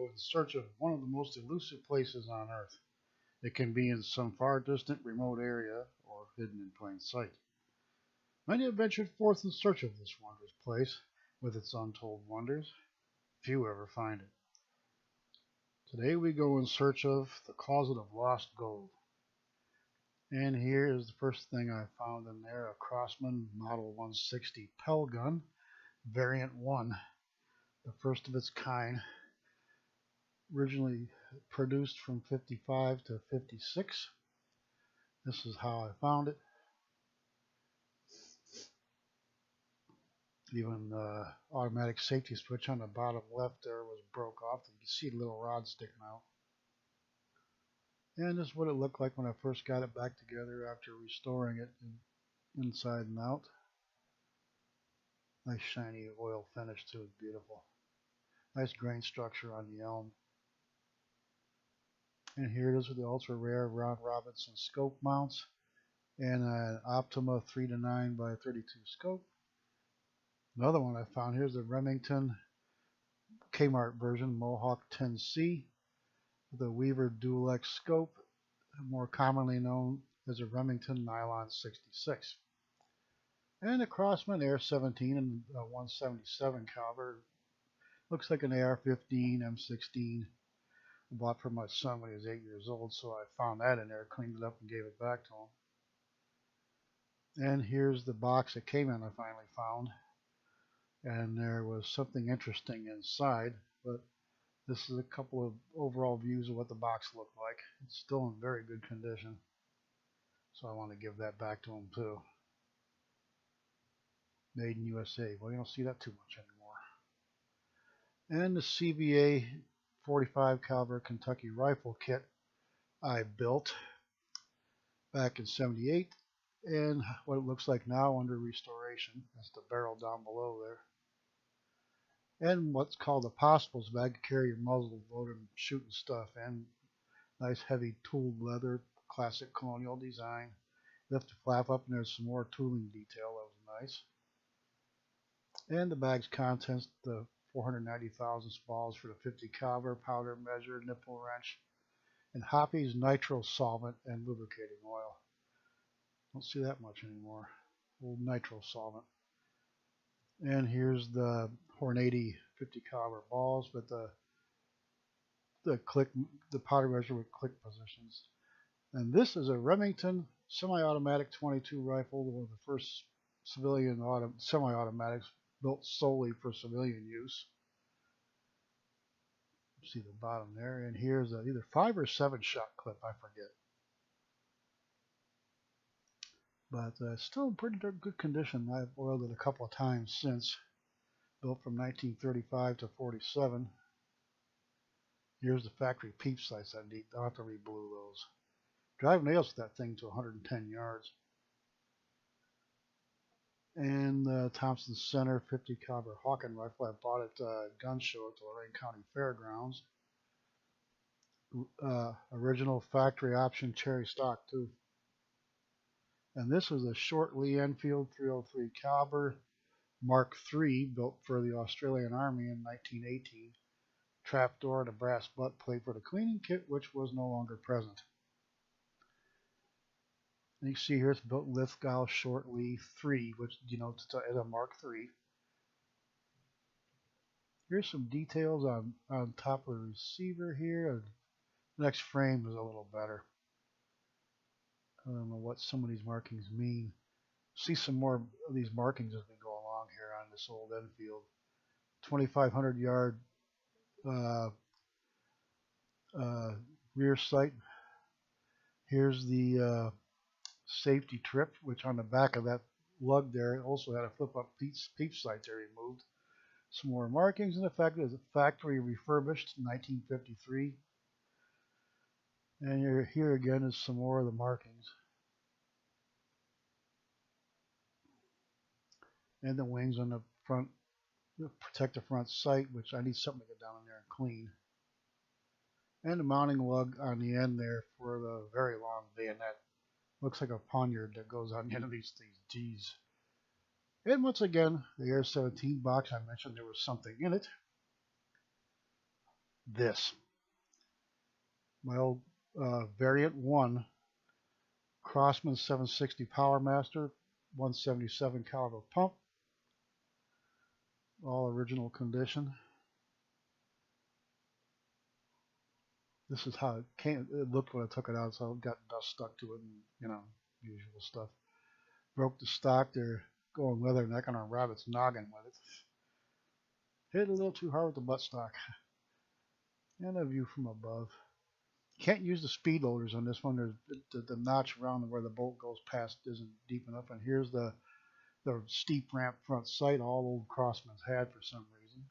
go in search of one of the most elusive places on Earth. It can be in some far distant remote area or hidden in plain sight. Many have ventured forth in search of this wondrous place with its untold wonders. Few ever find it. Today we go in search of the closet of lost gold. And here is the first thing I found in there, a Crosman Model 160 Pell gun, Variant 1, the first of its kind, originally produced from 55 to 56. This is how I found it. Even the automatic safety switch on the bottom left there was broke off. You can see the little rod sticking out. And this is what it looked like when I first got it back together after restoring it inside and out. Nice shiny oil finish too, it's beautiful. Nice grain structure on the elm. And here it is with the ultra rare Ron Robinson scope mounts and an Optima 3-9 by 32 scope. Another one I found here is the Remington Kmart version Mohawk 10C with a Weaver Dual X scope, more commonly known as a Remington Nylon 66. And a Crosman Air 17 and a 177 caliber. Looks like an AR-15 M16. I bought for my son when he was 8 years old, so I found that in there, cleaned it up and gave it back to him. And here's the box it came in I finally found. And there was something interesting inside, but this is a couple of overall views of what the box looked like. It's still in very good condition, so I want to give that back to him too. Made in USA. Well, you don't see that too much anymore. And the CBA 45 caliber Kentucky rifle kit I built back in '78, and what it looks like now under restoration. That's the barrel down below there. And what's called a possibles bag to carry your muzzle loaded shooting stuff in. Nice heavy tooled leather, classic colonial design. Lift the flap up and there's some more tooling detail. That was nice. And the bag's contents, the 490 thousandths balls for the 50 caliber, powder measure, nipple wrench, and Hoppy's nitro solvent and lubricating oil. Don't see that much anymore. Old nitro solvent. And here's the Hornady 50 caliber balls with the powder measure with click positions. And this is a Remington semi-automatic 22 rifle, one of the first civilian semi-automatics built solely for civilian use. See the bottom there, and here's either 5 or 7 shot clip, I forget. But still in pretty good condition. I've oiled it a couple of times since. Built from 1935 to 47. Here's the factory peep sights I need. I'll have to re-blue those. Drive nails with that thing to 110 yards. And the Thompson Center 50 caliber Hawken rifle. I bought it at a gun show at the Lorain County Fairgrounds. Original factory option cherry stock too. And this was a short Lee Enfield 303 caliber Mark III built for the Australian Army in 1918. Trapdoor and a brass butt plate for the cleaning kit, which was no longer present. And you can see here it's built in Lithgow Short Lee 3, which denotes it as a Mark III. Here's some details on top of the receiver here. The next frame is a little better. I don't know what some of these markings mean. See some more of these markings as we go along here on this old Enfield. 2,500 yard rear sight. Here's the safety trip, which on the back of that lug there also had a flip up peep sight they removed. Some more markings, and the fact that it's a factory refurbished in 1953. And here again is some more of the markings. And the wings on the front, protect the front sight, which I need something to get down in there and clean. And the mounting lug on the end there for the very long bayonet. Looks like a poniard that goes on the end of these G's. And once again, the Air 17 box, I mentioned there was something in it. this. My old Variant 1 Crossman 760 Powermaster, 177 caliber pump, all original condition. This is how it looked when I took it out, so it got dust stuck to it and, you know, usual stuff. Broke the stock. They're going leatherneck on a rabbit's noggin with it. Hit a little too hard with the buttstock. And a view from above. Can't use the speed loaders on this one. There's the notch around where the bolt goes past isn't deep enough. And here's the steep ramp front sight all old Crossmans had for some reason.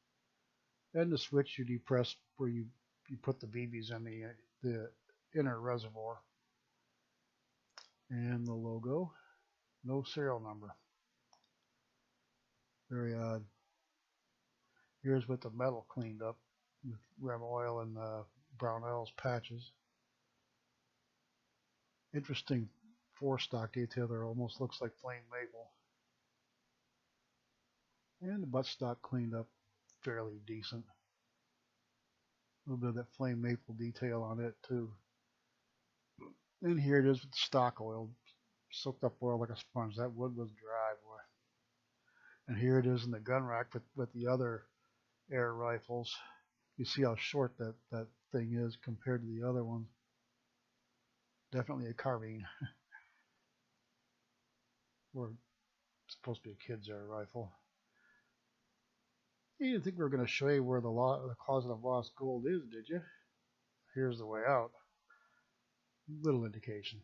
And the switch you depress where you put the BBs in the inner reservoir. And the logo. No serial number. Very odd. Here's with the metal cleaned up with Rem oil and Brownell's patches. Interesting four-stock detail there. Almost looks like flame maple. And the buttstock cleaned up fairly decent. A little bit of that flame maple detail on it too. And here it is with the stock oil. Soaked up oil like a sponge. That wood was dry, boy. And here it is in the gun rack with the other air rifles. You see how short that thing is compared to the other ones. Definitely a carbine. Or it's supposed to be a kid's air rifle. You didn't think we were going to show you where the closet of lost gold is, did you? Here's the way out. Little indication.